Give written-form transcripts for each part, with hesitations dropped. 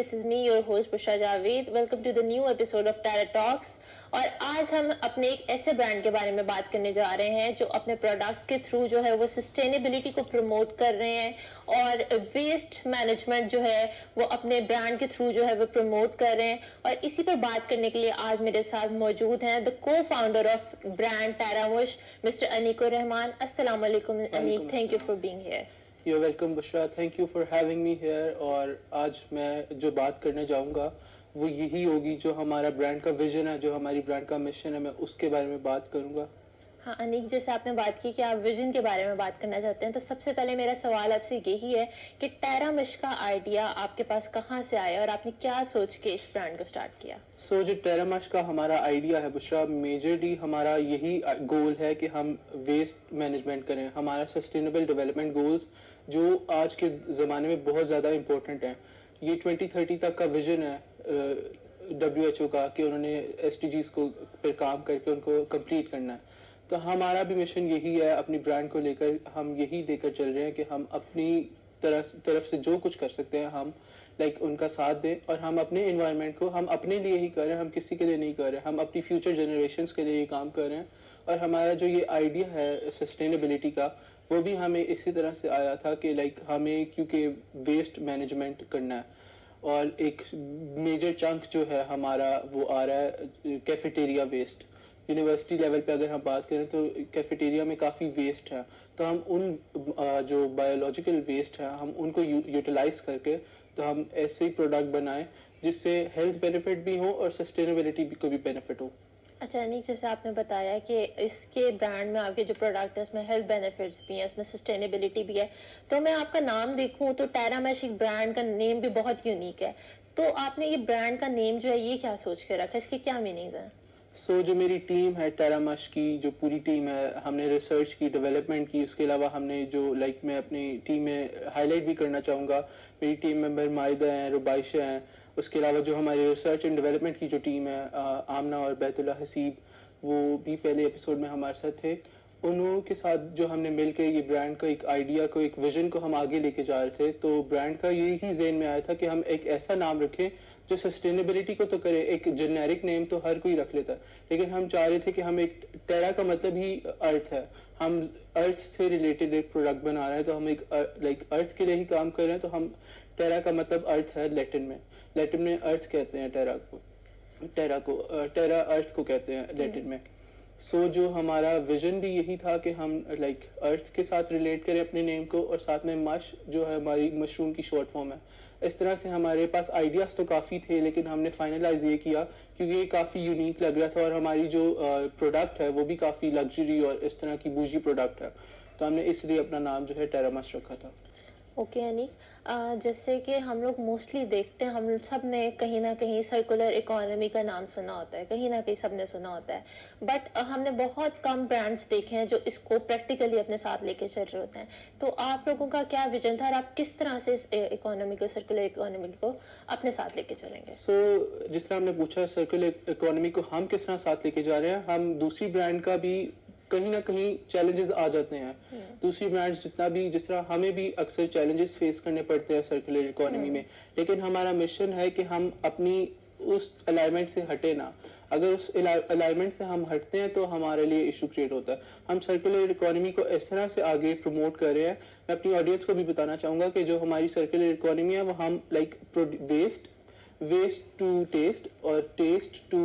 this is me, your host Bushra Javed. Welcome to the new episode of Tara Talks. اور آج ہم اپنے ایک ایسے برانڈ کے بارے میں بات کرنے جا رہے ہیں جو اپنے پروڈکٹ کے تھرو جو ہے وہ سسٹینیبلٹی کو پروموٹ کر رہے ہیں اور ویسٹ مینجمنٹ جو ہے وہ اپنے برانڈ کے تھرو جو ہے وہ پروموٹ کر رہے ہیں. اور اسی پر بات کرنے کے لیے آج میرے ساتھ موجود ہیں the co-founder of brand Taramush, Mr. Aneek Rahman. السلام علیکم انیک, thank you for being here. You're welcome Bushra, thank you for having me here. اور آج میں جو بات کرنے جاؤں گا وہ یہی ہوگی جو ہمارا برانڈ کا ویژن ہے, جو ہماری برانڈ کا مشن ہے, میں اس کے بارے میں بات کروں گا. ہاں انیک, جیسے آپ نے بات کی کہ آپ ویژن کے بارے میں بات کرنا چاہتے ہیں, تو سب سے پہلے میرا سوال آپ سے یہی ہے کہ ٹیرامش کا آئیڈیا آپ کے پاس کہاں سے آیا اور آپ نے کیا سوچ کے اس برانڈ کو سٹارٹ کیا؟ جو ٹیرامش کا ہمارا آئیڈیا ہے بشرا, میجرلی ہمارا یہی گول ہے کہ ہم ویسٹ مینجمنٹ کریں. ہمارا سسٹینیبل ڈیولپمنٹ گولز جو آج کے زمانے میں بہت زیادہ امپورٹنٹ ہیں, یہ 2030 تک کا ویژن ہے WHO کا کہ انہوں نے SDGs کو پھر کام کر کے ان کو کمپلیٹ کرنا ہے. تو ہمارا بھی مشن یہی ہے, اپنی برانڈ کو لے کر ہم یہی لے کر چل رہے ہیں کہ ہم اپنی طرف سے جو کچھ کر سکتے ہیں ہم ان کا ساتھ دیں, اور ہم اپنے انوائرمنٹ کو ہم اپنے لیے ہی کر رہے ہیں, ہم کسی کے لیے نہیں کر رہے, ہم اپنی فیوچر جنریشنز کے لیے یہ کام کر رہے ہیں. اور ہمارا جو یہ آئیڈیا ہے سسٹینیبلٹی کا وہ بھی ہمیں اسی طرح سے آیا تھا کہ ہمیں کیونکہ ویسٹ مینجمنٹ کرنا ہے, اور ایک میجر چنک جو ہے ہمارا وہ آ رہا ہے کیفیٹیریا ویسٹ. یونیورسٹی لیول پہ اگر ہم بات کریں تو کیفیٹیریا میں کافی ویسٹ ہے, تو ہم ان جو بایولوجیکل ویسٹ ہے ہم ان کو یوٹیلائز کر کے تو ہم ایسے ہی پروڈکٹ بنائیں جس سے ہیلتھ بینیفٹ بھی ہو اور سسٹینیبلٹی کو بھی بینیفٹ ہو. اچھا انیک, جیسے آپ نے بتایا کہ اس کے برانڈ میں آپ کے جو پروڈکٹ ہے اس میں ہیلتھ بینیفٹس بھی ہیں, اس میں سسٹینیبلٹی بھی ہے, تو میں آپ کا نام دیکھوں تو ٹیرامش ایک برانڈ کا نیم بھی بہت یونیک ہے. تو آپ نے یہ برانڈ کا نیم جو ہے یہ کیا سوچ کے رکھا, اس کی کیا میننگز ہیں؟ جو میری ٹیم ہے ٹیرامش کی, جو پوری ٹیم ہے, ہم نے ریسرچ کی, ڈیولپمنٹ کی, اس کے علاوہ ہم نے جو میں اپنی ٹیم میں ہائی لائٹ بھی کرنا چاہوں گا, میری ٹیم ممبر مائدہ ہیں, ربائشہ ہیں, اس کے علاوہ جو ہماری ریسرچ اینڈ ڈیولپمنٹ کی جو ٹیم ہے آمنہ اور بیت اللہ حسیب, وہ بھی پہلے ایپیسوڈ میں ہمارے ساتھ تھے. انہوں کے ساتھ جو ہم نے مل کے یہ برانڈ کا ایک آئیڈیا کو, ایک ویژن کو ہم آگے لے کے جا رہے تھے, تو برانڈ کا یہی ذہن میں آیا تھا کہ ہم ایک ایسا نام رکھیں جو سسٹینیبلٹی کو تو کرے. ایک جنیرک نیم تو ہر کوئی رکھ لیتا ہے, لیکن ہم چاہ رہے تھے کہ ہم ایک ٹیرا کا مطلب ہی ارتھ ہے, ہم ارتھ سے ریلیٹڈ ایک پروڈکٹ بنا رہے ہیں, تو ہم ایک ارتھ کے لیے ہی کام کر رہے ہیں. تو ہم ٹیرا کا مطلب ارتھ ہے لیٹن میں ارتھ کہتے ہیں ٹیرا ارتھ کو کہتے ہیں لیٹن میں. جو ہمارا ویژن بھی یہی تھا کہ ہم ارتھ کے ساتھ ریلیٹ کریں اپنے نیم کو, اور ساتھ میں مش جو ہے ہماری مشروم کی شارٹ فارم ہے. اس طرح سے ہمارے پاس آئیڈیاز تو کافی تھے, لیکن ہم نے فائنلائز یہ کیا کیونکہ یہ کافی یونیک لگ رہا تھا, اور ہماری جو پروڈکٹ ہے وہ بھی کافی لگژری اور اس طرح کی بوجھی پروڈکٹ ہے, تو ہم نے اس لیے اپنا نام جو ہے ٹیرامش رکھا تھا. اوکے انیک, جیسے کہ ہم لوگ موسٹلی دیکھتے ہیں, ہم سب نے کہیں نہ کہیں سرکولر اکانومی کا نام سنا ہوتا ہے, کہیں نہ کہیں سب نے سنا ہوتا ہے, بٹ ہم نے بہت کم برانڈس دیکھے ہیں جو اس کو پریکٹیکلی اپنے ساتھ لے کے چل رہے ہوتے ہیں. تو آپ لوگوں کا کیا ویژن تھا اور آپ کس طرح سے اس اکانومی کو, سرکولر اکانومی کو اپنے ساتھ لے کے چلیں گے؟ جس طرح ہم نے پوچھا سرکولر اکانومی کو ہم کس طرح ساتھ لے کے جا رہے ہیں, ہم دوسری برانڈ کا بھی کہیں نہ کہیں چیلنجز آ جاتے ہیں. دوسری برانڈ جس طرح ہمیں بھی اکثر چیلنجز فیس کرنے پڑتے ہیں سرکولر اکانومی میں, لیکن ہمارا مشن ہے کہ ہم اپنی اس الائنمنٹ سے ہٹے نہ. اگر اس الائنمنٹ سے ہم ہٹتے ہیں تو ہمارے لیے ایشو کریٹ ہوتا ہے. ہم سرکولر اکانومی کو اس طرح سے آگے پروموٹ کر رہے ہیں. میں اپنی آڈینس کو بھی بتانا چاہوں گا کہ جو ہماری سرکولر اکانومی ہے وہ ہم ویسٹ ٹو ٹیسٹ, اور ٹیسٹ ٹو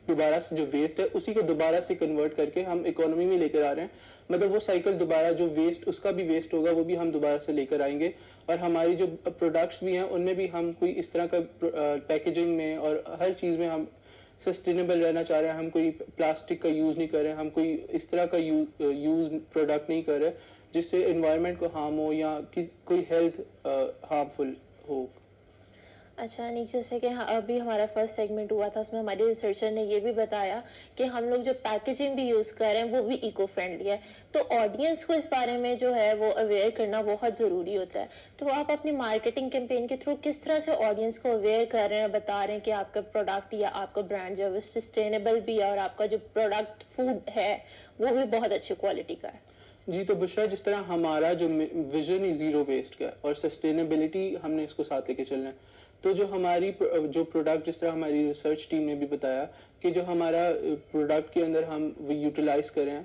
دوبارہ سے جو ویسٹ ہے اسی کو دوبارہ سے کنورٹ کر کے ہم اکانومی میں لے کر آ رہے ہیں. مطلب وہ سائیکل دوبارہ جو ویسٹ اس کا بھی ویسٹ ہوگا وہ بھی ہم دوبارہ سے لے کر آئیں گے. اور ہماری جو پروڈکٹس بھی ہیں ان میں بھی ہم کوئی اس طرح کا پیکیجنگ میں اور ہر چیز میں ہم سسٹینیبل رہنا چاہ رہے ہیں. ہم کوئی پلاسٹک کا یوز نہیں کر رہے, ہم کوئی اس طرح کا یوز پروڈکٹ نہیں کر رہے جس سے انوائرمنٹ کو ہارم ہو یا کوئی ہیلتھ ہارمفل ہو. اچھا نیک, جیسے کہ ابھی ہمارا فرسٹ سیگمنٹ ہوا تھا, اس میں ہماری ریسرچر نے یہ بھی بتایا کہ ہم لوگ جو پیکیجنگ بھی یوز کر رہے ہیں وہ بھی ایکو فرینڈلی ہے. تو آڈینس کو اس بارے میں جو ہے وہ اویئر کرنا بہت ضروری ہوتا ہے. تو آپ اپنی مارکیٹنگ کیمپین کے تھرو کس طرح سے آڈینس کو اویئر کر رہے ہیں, بتا رہے ہیں کہ آپ کا پروڈکٹ یا آپ کا برانڈ جو ہے وہ سسٹینیبل بھی ہے اور آپ کا جو پروڈکٹ فوڈ ہے وہ بھی بہت اچھی کوالٹی کا ہے؟ جی, تو بشرا جس طرح ہمارا جو ویژن ہی زیرو ویسٹ کا ہے اور سسٹینیبلٹی ہم نے اس کو ساتھ لے کے چلنا ہے, تو جو ہماری جو پروڈکٹ، جس طرح ہماری ریسرچ ٹیم نے بھی بتایا کہ جو ہمارا پروڈکٹ کے اندر ہم یوٹیلائز کریں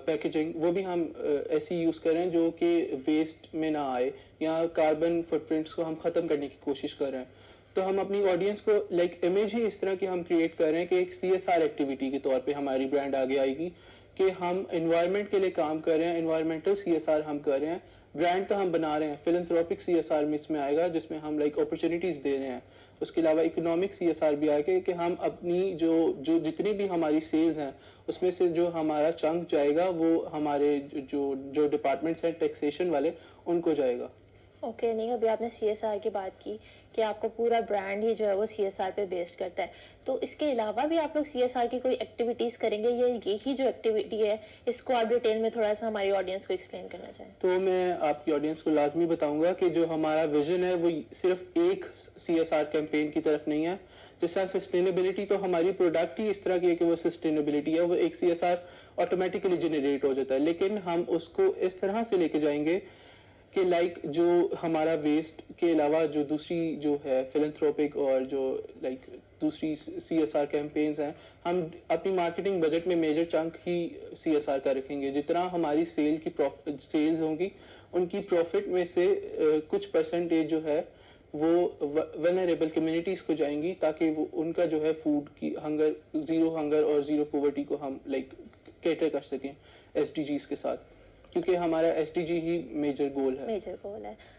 پیکیجنگ، وہ بھی ہم ایسی یوز کریں جو کہ ویسٹ میں نہ آئے یا کاربن فٹ پرنٹس کو ہم ختم کرنے کی کوشش کر رہے ہیں. تو ہم اپنی آڈینس کو لائک امیج ہی اس طرح کی ہم کریٹ کر رہے ہیں کہ ایک CSR ایکٹیویٹی کے طور پہ ہماری برانڈ آگے آئے گی کہ ہم انوائرمنٹ کے لیے کام کر رہے ہیں، انوائرمنٹل CSR ہم کر رہے ہیں. برانڈ تو ہم بنا رہے ہیں، فلنتھروپک CSR میں اس میں آئے گا جس میں ہم لائک اپرچونیٹیز دے رہے ہیں. اس کے علاوہ اکنامک CSR بھی آئے گا کہ ہم اپنی جو جتنی بھی ہماری سیلز ہیں اس میں سے جو ہمارا چنک جائے گا وہ ہمارے جو ڈپارٹمنٹس ہیں ٹیکسیشن والے ان کو جائے گا. اوکے نہیں، ابھی آپ نے CSR کی بات کی کہ آپ کا پورا برانڈ ہی جو ہے وہ CSR پہ بیسڈ کرتا ہے، تو اس کے علاوہ بھی آپ لوگ CSR کی کوئی ایکٹیویٹیز کریں گے یا یہی جو ایکٹیویٹی ہے اس کو آپ ڈیٹیل میں تھوڑا سا ہماری آڈینس کو ایکسپلین کرنا چاہیں؟ تو میں آپ کی آڈینس کو لازمی بتاؤں گا کہ جو ہمارا ویژن ہے وہ صرف ایک CSR کیمپین کی طرف نہیں ہے. جس طرح سسٹینیبلٹی تو ہماری پروڈکٹ ہی اس طرح کی ہے کہ وہ سسٹینیبلٹی ہے، وہ ایک CSR آٹومیٹیکلی جنریٹ ہو جاتا ہے، لیکن ہم اس کو اس طرح سے لے کے جائیں گے کہ لائک جو ہمارا ویسٹ کے علاوہ جو دوسری جو ہے فلنتھروپک اور جو لائک دوسری CSR کیمپینز ہیں، ہم اپنی مارکیٹنگ بجٹ میں میجر چنک ہی CSR کا رکھیں گے. جتنا ہماری سیلز ہوں گی ان کی پروفٹ میں سے کچھ پرسنٹیج جو ہے وہ ولنریبل کمیونٹیز کو جائیں گی تاکہ وہ ان کا جو ہے فوڈ کی زیرو ہنگر اور زیرو پاورٹی کو ہم لائک کیٹر کر سکیں SDGs کے ساتھ، کیونکہ ہمارا SDG ہی میجر گول ہے.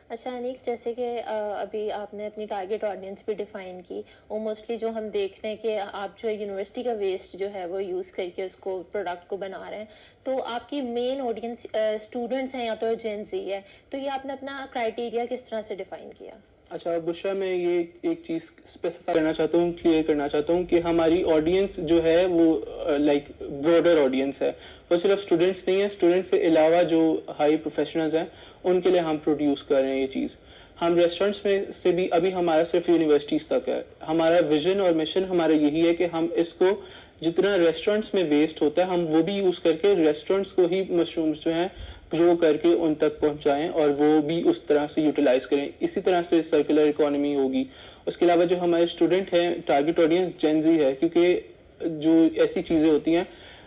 اچھا انیک، جیسے کہ ابھی آپ نے اپنی ٹارگیٹ آڈینس بھی ڈیفائن کی، وہ موسٹلی جو ہم دیکھ رہے ہیں کہ آپ جو یونیورسٹی کا ویسٹ جو ہے وہ یوز کر کے اس کو پروڈکٹ کو بنا رہے ہیں، تو آپ کی مین آڈینس اسٹوڈنٹس ہیں یا تو جین زی ہے، تو یہ آپ نے اپنا کرائٹیریا کس طرح سے ڈیفائن کیا؟ اچھا بشرا، میں یہ ایک چیز اسپیسیفائی کرنا چاہتا ہوں، کلیئر کرنا چاہتا ہوں کہ ہماری آڈینس جو ہے وہ لائک براڈر آڈینس ہے. وہ صرف اسٹوڈنٹس نہیں ہے، اسٹوڈنٹس کے علاوہ جو ہائی پروفیشنلز ہیں ان کے لیے ہم پروڈیوس کر رہے ہیں یہ چیز. ہم ریسٹورینٹس میں سے بھی ابھی ہمارا صرف یونیورسٹیز تک ہے. ہمارا ویژن اور مشن ہمارا یہی ہے کہ ہم اس کو جتنا ریسٹورینٹس میں ویسٹ ہوتا ہے ہم وہ بھی یوز کر کے ریسٹورینٹس کو ہی مشرومز جو ہیں گرو کر کے ان تک پہنچائیں اور وہ بھی اس طرح سے یوٹیلائز کریں. اسی طرح سے سرکولر اکانومی ہوگی. اس کے علاوہ جو ہمارے اسٹوڈنٹ ہیں، ٹارگیٹ آڈینس جین زی ہے، کیونکہ جو ایسی چیزیں ہوتی ہیں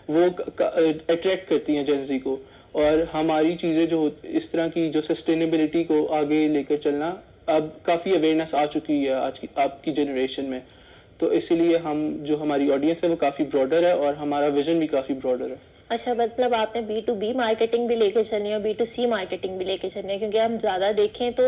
وہ اٹریکٹ کرتی ہیں جین زی کو، اور ہماری چیزیں جو اس طرح کی جو سسٹینیبلٹی کو آگے لے کر چلنا، اب کافی اویئرنیس آ چکی ہے آج کی آپ کی جنریشن میں. تو اسی لیے ہم جو ہماری آڈینس ہے وہ کافی براڈر ہے اور ہمارا ویژن بھی کافی براڈر ہے. اچھا، مطلب آپ نے B2B مارکیٹنگ بھی لے کے چلنی ہے اور B2C مارکیٹنگ بھی لے کے چلنی ہے، کیونکہ ہم زیادہ دیکھیں تو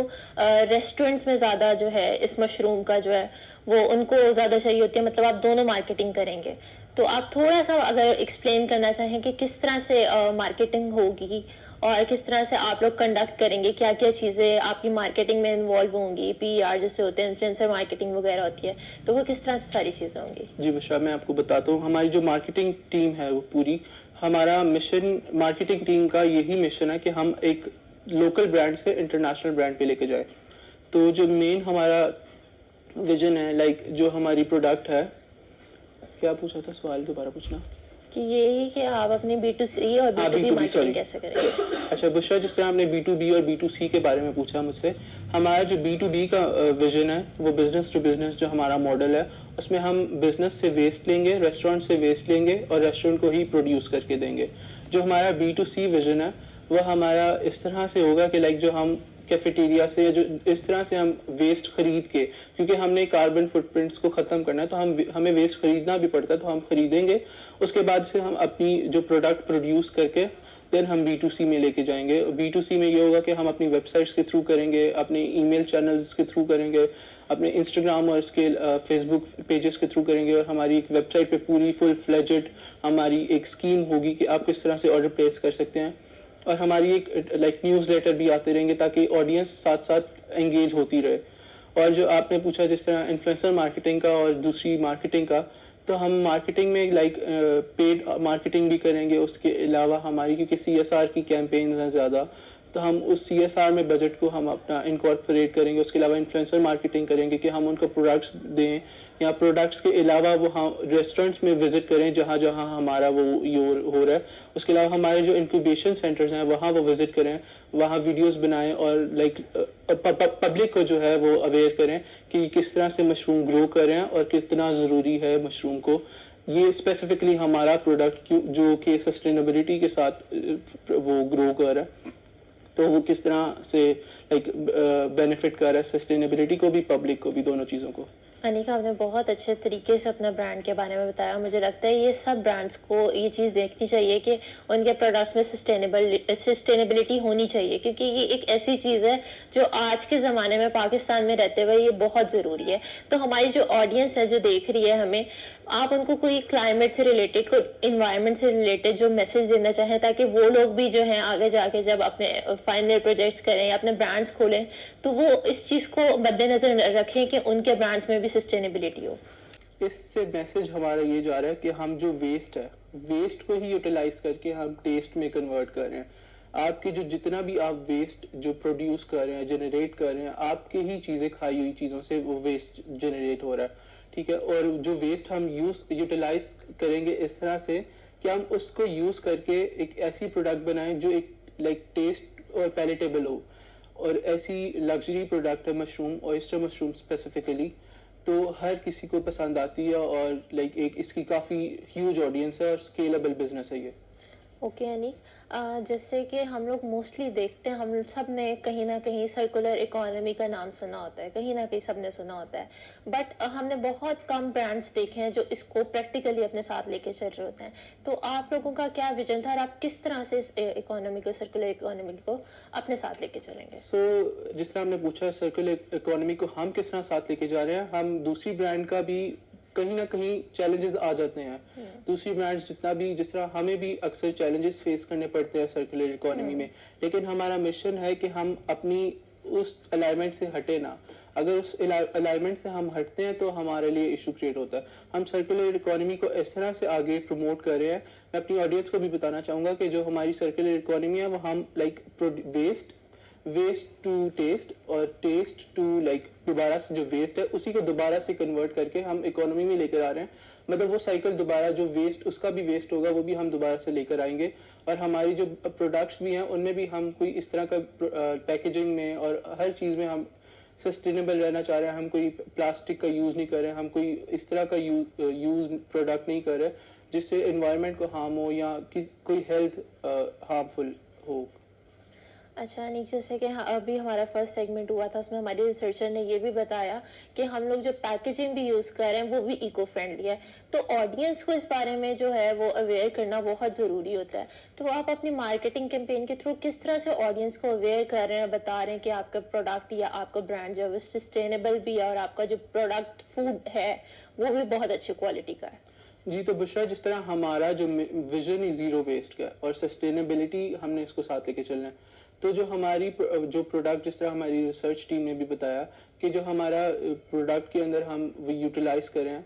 ریسٹورینٹس میں زیادہ جو ہے اس مشروم کا جو ہے وہ ان کو زیادہ چاہیے ہوتی ہے، مطلب آپ دونوں مارکیٹنگ کریں گے. تو آپ تھوڑا سا اگر ایکسپلین کرنا چاہیں کہ کس طرح سے مارکیٹنگ ہوگی اور کس طرح سے آپ لوگ کنڈکٹ کریں گے، کیا کیا چیزیں آپ کی مارکیٹنگ میں انوالو ہوں گی، PR جیسے ہوتے ہیں، انفلوئنسر مارکیٹنگ وغیرہ ہوتی ہے، تو وہ کس طرح سے ساری چیزیں ہوں گی؟ جی بشرا، میں آپ کو بتاتا ہوں. ہماری جو مارکیٹنگ ٹیم ہے وہ پوری، ہمارا مشن مارکیٹنگ ٹیم کا یہی مشن ہے کہ ہم ایک لوکل برانڈ سے انٹرنیشنل برانڈ پہ لے کے جائیں. تو جو مین ہمارا ویژن ہے، لائک جو ہماری پروڈکٹ ہے، کیا پوچھا تھا سوال دوبارہ پوچھنا؟ کہ یہی کہ آپ اپنی B2C اور B2B مارکیٹنگ کیسے کریں گے. اچھا بشرا، جس طرح آپ نے B2B اور B2C کے بارے میں پوچھا مجھ سے، ہمارا جو B2B کا ویژن ہے وہ بزنس ٹو بزنس جو ہمارا ماڈل ہے، اس میں ہم بزنس سے ویسٹ لیں گے، ریسٹورینٹ سے ویسٹ لیں گے اور ریسٹورینٹ کو ہی پروڈیوس کر کے دیں گے. جو ہمارا B2C ویژن ہے وہ ہمارا اس طرح سے ہوگا کہ لائک جو ہم کیفیٹیریا سے جو اس طرح سے ہم ویسٹ خرید کے، کیونکہ ہم نے کاربن فٹ پرنٹس کو ختم کرنا ہے تو ہمیں ویسٹ خریدنا بھی پڑتا ہے، تو ہم خریدیں گے. اس کے بعد سے ہم اپنی جو پروڈکٹ پروڈیوس کر کے دین ہم B2C میں لے کے جائیں گے. B2C میں یہ ہوگا کہ ہم اپنی ویب سائٹس کے تھرو کریں گے، اپنے ای میل چینلز کے تھرو کریں گے، اپنے انسٹاگرام اور اس کے فیس بک پیجز کے تھرو کریں گے، اور ہماری ایک ویب سائٹ پہ پوری فل فلیجڈ ہماری ایک اسکیم ہوگی کہ آپ کس طرح سے آرڈر پلیس کر سکتے ہیں. اور ہماری ایک لائک نیوز لیٹر بھی آتے رہیں گے تاکہ آڈینس ساتھ ساتھ انگیج ہوتی رہے. اور جو آپ نے پوچھا جس طرح انفلوئنسر مارکیٹنگ کا اور دوسری مارکیٹنگ کا، تو ہم مارکیٹنگ میں لائک پیڈ مارکیٹنگ بھی کریں گے. اس کے علاوہ ہماری کیونکہ CSR کی کیمپینز ہیں زیادہ، تو ہم اس CSR میں بجٹ کو ہم اپنا انکارپوریٹ کریں گے. اس کے علاوہ انفلوئنسر مارکیٹنگ کریں گے کہ ہم ان کو پروڈکٹس دیں, یا پروڈکٹس کے علاوہ وہ ہم ریسٹورینٹس میں وزٹ کریں جہاں جہاں ہمارا وہ ہو رہا ہے. اس کے علاوہ ہمارے جو انکیوبیشن سینٹرز ہیں وہاں وہ وزٹ کریں, وہاں ویڈیوز بنائیں اور لائک پبلک کو جو ہے وہ اویئر کریں کہ کس طرح سے مشروم گرو کریں اور کتنا ضروری ہے مشروم کو. یہ اسپیسیفکلی ہمارا پروڈکٹ جو کہ سسٹینیبلٹی کے ساتھ وہ گرو کر رہا ہے, تو وہ کس طرح سے لائک بینیفٹ کر رہا ہے سسٹینیبلٹی کو بھی, پبلک کو بھی, دونوں چیزوں کو. انیکا, آپ نے بہت اچھے طریقے سے اپنا برانڈ کے بارے میں بتایا. مجھے لگتا ہے یہ سب برانڈس کو یہ چیز دیکھنی چاہیے کہ ان کے پروڈکٹس میں سسٹینیبلٹی ہونی چاہیے, کیونکہ یہ ایک ایسی چیز ہے جو آج کے زمانے میں پاکستان میں رہتے ہوئے یہ بہت ضروری ہے. تو ہماری جو آڈینس ہے جو دیکھ رہی ہے ہمیں, آپ ان کو کوئی کلائمیٹ سے ریلیٹڈ, کوئی انوائرمنٹ سے ریلیٹڈ جو میسج دینا چاہیں تاکہ وہ لوگ بھی جو ہیں آگے جا کے جب اپنے فائنل پروجیکٹس کریں یا اپنے برانڈس کھولیں تو وہ اس چیز کو مد نظر رکھیں کہ ان کے برانڈس میں بھی سسٹینیبلٹی ہو. اس سے میسج ہمارا یہ جا رہا ہے کہ ہم جو ویسٹ ہے, ویسٹ کو ہی یوٹیلائز کر کے ہم ٹیسٹ میں کنورٹ کر رہے ہیں. آپ کی جو جتنا بھی آپ ویسٹ جو پروڈیوس کر رہے ہیں, جنریٹ کر رہے ہیں, آپ کی ہی چیزیں, کھائی ہوئی چیزوں سے وہ ویسٹ جنریٹ ہو رہا ہے. ٹھیک ہے, اور جو ویسٹ ہم یوٹیلائز کریں گے اس طرح سے کہ ہم اس کو یوز کر کے ایک ایسی پروڈکٹ بنائیں جو ایک لائک ٹیسٹ اور پیلیٹیبل ہو, اور ایسی لگژری پروڈکٹ ہے مشروم, oyster مشروم اسپیسیفکلی, تو ہر کسی کو پسند آتی ہے اور لائک ایک اس کی کافی ہیوج آڈینس ہے اور اسکیلیبل بزنس ہے یہ. اوکے انیک, جیسے کہ ہم لوگ موسٹلی دیکھتے ہیں, ہم سب نے کہیں نہ کہیں سرکولر اکانومی کا نام سنا ہوتا ہے, کہیں نہ کہیں سب نے سنا ہوتا ہے, بٹ ہم نے بہت کم برانڈس دیکھے ہیں جو اس کو پریکٹیکلی اپنے ساتھ لے کے چل رہے ہوتے ہیں. تو آپ لوگوں کا کیا ویژن تھا اور آپ کس طرح سے اس اکانومی کو, سرکولر اکانومی کو اپنے ساتھ لے کے چلیں گے؟ سو جس طرح ہم نے پوچھا سرکولر اکانومی کو ہم کس طرح ساتھ لے کے جا رہے ہیں, ہم دوسری برانڈ کا بھی کہیں نہ کہیں چیلنجز آ جاتے ہیں. دوسری برانڈ جس طرح ہمیں بھی اکثر چیلنجز فیس کرنے پڑتے ہیں سرکولر اکانومی میں, لیکن ہمارا مشن ہے کہ ہم اپنی اس الائنمنٹ سے ہٹے نہ. اگر اس الائنمنٹ سے ہم ہٹتے ہیں تو ہمارے لیے ایشو کریٹ ہوتا ہے. ہم سرکولر اکانومی کو اس طرح سے آگے پروموٹ کر رہے ہیں. میں اپنی آڈینس کو بھی بتانا چاہوں گا کہ جو ہماری سرکولر اکانومی ہے وہ ہم لائک ویسٹ ٹو ٹیسٹ, اور ٹیسٹ ٹو لائک دوبارہ سے جو ویسٹ ہے اسی کو دوبارہ سے کنورٹ کر کے ہم اکانومی میں لے کر آ رہے ہیں. مطلب وہ سائیکل دوبارہ جو ویسٹ, اس کا بھی ویسٹ ہوگا, وہ بھی ہم دوبارہ سے لے کر آئیں گے. اور ہماری جو پروڈکٹس بھی ہیں ان میں بھی ہم کوئی اس طرح کا پیکیجنگ میں اور ہر چیز میں ہم سسٹینیبل رہنا چاہ رہے ہیں. ہم کوئی پلاسٹک کا یوز نہیں کر رہے, ہم کوئی اس طرح کا یوز پروڈکٹ نہیں کر رہے جس سے انوائرمنٹ کو ہارم ہو یا کوئی ہیلتھ ہارمفل ہو. اچھا انیک, جیسے کہ ابھی ہمارا فرسٹ سیگمنٹ ہوا تھا, اس میں ہمارے ریسرچر نے یہ بھی بتایا کہ ہم لوگ جو پیکیجنگ بھی یوز کر رہے ہیں وہ بھی ایکو فرینڈلی ہے. تو آڈینس کو اس بارے میں جو ہے وہ اویئر کرنا بہت ضروری ہوتا ہے. تو آپ اپنی مارکیٹنگ کیمپین کے تھرو کس طرح سے آڈینس کو اویئر کر رہے ہیں, بتا رہے ہیں کہ آپ کا پروڈکٹ یا آپ کا برانڈ جو ہے وہ سسٹینیبل بھی ہے اور آپ کا جو پروڈکٹ فوڈ ہے وہ بھی بہت اچھی کوالٹی کا ہے؟ جی, تو بشرا جس طرح ہمارا جو ویژن ہے زیرو ویسٹ کا اور سسٹینیبلٹی ہم نے اس کو ساتھ لے کے چلنا ہے. تو جو ہماری جو پروڈکٹ, جس طرح ہماری ریسرچ ٹیم نے بھی بتایا کہ جو ہمارا پروڈکٹ کے اندر ہم یوٹیلائز کریں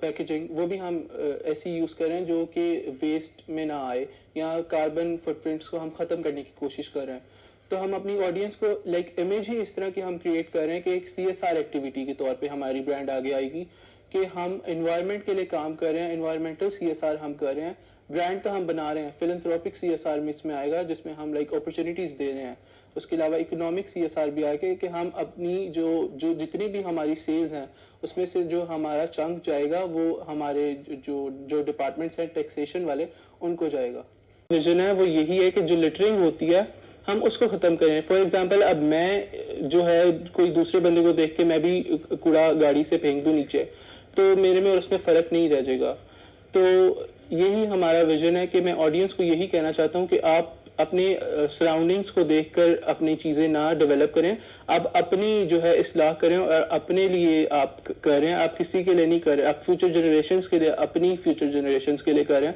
پیکیجنگ, وہ بھی ہم ایسی یوز کریں جو کہ ویسٹ میں نہ آئے, یا کاربن فٹ پرنٹس کو ہم ختم کرنے کی کوشش کر رہے ہیں. تو ہم اپنی آڈینس کو لائک امیج ہی اس طرح کی ہم کریٹ کر رہے ہیں کہ ایک CSR ایکٹیویٹی کے طور پہ ہماری برانڈ آگے آئے گی کہ ہم انوائرمنٹ کے لیے کام کر رہے ہیں, انوائرمنٹل CSR ہم کر رہے ہیں. برانڈ تو ہم بنا رہے ہیں, فلنتھروپک CSR میں اس میں آئے گا جس میں ہم لائک اپرچونیٹیز دے رہے ہیں. اس کے علاوہ اکنامک CSR بھی آئے گا کہ ہم اپنی جو جتنی بھی ہماری سیلز ہیں اس میں سے جو ہمارا چنک جائے گا وہ ہمارے جو ڈپارٹمنٹس ہیں ٹیکسیشن والے ان کو جائے گا. ویژن ہے وہ یہی ہے کہ جو لٹرنگ ہوتی ہے ہم اس کو ختم کریں. فار ایگزامپل, اب میں جو ہے کوئی دوسرے بندے کو دیکھ کے میں بھی کوڑا گاڑی سے پھینک دوں نیچے, تو میرے میں اور اس میں فرق نہیں رہ جائے گا. تو یہی ہمارا ویژن ہے کہ میں آڈینس کو یہی کہنا چاہتا ہوں کہ آپ اپنے سراؤنڈنگس کو دیکھ کر اپنی چیزیں نہ ڈیولپ کریں, آپ اپنی جو ہے اصلاح کریں اور اپنے لیے آپ کریں, آپ کسی کے لیے نہیں کریں, آپ فیوچر جنریشنز کے لیے, اپنی فیوچر جنریشنز کے لیے کریں.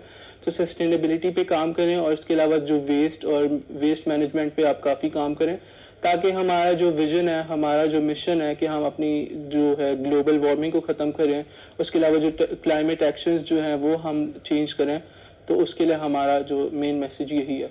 تو سسٹینیبلٹی پہ کام کریں اور اس کے علاوہ جو ویسٹ اور ویسٹ مینجمنٹ پہ آپ کافی کام کریں, تاکہ ہمارا جو ویژن ہے, ہمارا جو مشن ہے کہ ہم اپنی جو ہے گلوبل وارمنگ کو ختم کریں, اس کے علاوہ جو کلائمیٹ ایکشنز جو ہیں وہ ہم چینج کریں. تو اس کے لیے ہمارا جو مین میسج یہی ہے.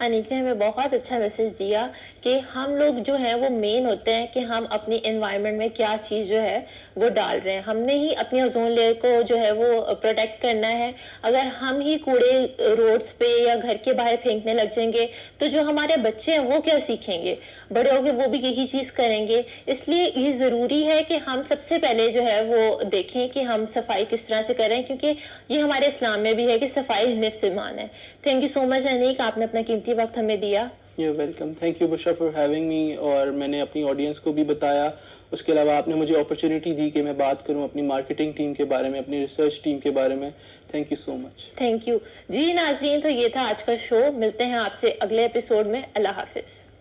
انیک نے ہمیں بہت اچھا میسج دیا کہ ہم لوگ جو ہیں وہ مین ہوتے ہیں کہ ہم اپنی انوائرمنٹ میں کیا چیز جو ہے وہ ڈال رہے ہیں. ہم نے ہی اپنی اوزون لیئر کو جو ہے وہ پروٹیکٹ کرنا ہے. اگر ہم ہی کوڑے روڈز پہ یا گھر کے باہر پھینکنے لگ جائیں گے تو جو ہمارے بچے ہیں وہ کیا سیکھیں گے؟ بڑے ہو کے وہ بھی یہی چیز کریں گے. اس لیے یہ ضروری ہے کہ ہم سب سے پہلے جو ہے وہ دیکھیں کہ ہم صفائی کس طرح سے کریں, کیونکہ یہ ہمارے اسلام میں بھی ہے کہ صفائی نفس ایمان ہے. تھینک یو سو مچ انیک, آپ نے اپنا قیمتی وقت ہمیں دیا. You welcome. Thank you Bushra for having me. اور میں نے اپنی آڈینس کو بھی بتایا. اس کے علاوہ آپ نے مجھے اپرچونیٹی دی کہ میں بات کروں اپنی مارکیٹنگ ٹیم کے بارے میں, اپنی ریسرچ ٹیم کے بارے میں. Thank you so much. Thank you. جی ناظرین, تو یہ تھا آج کا شو. ملتے ہیں آپ سے اگلے ایپیسوڈ میں. اللہ حافظ.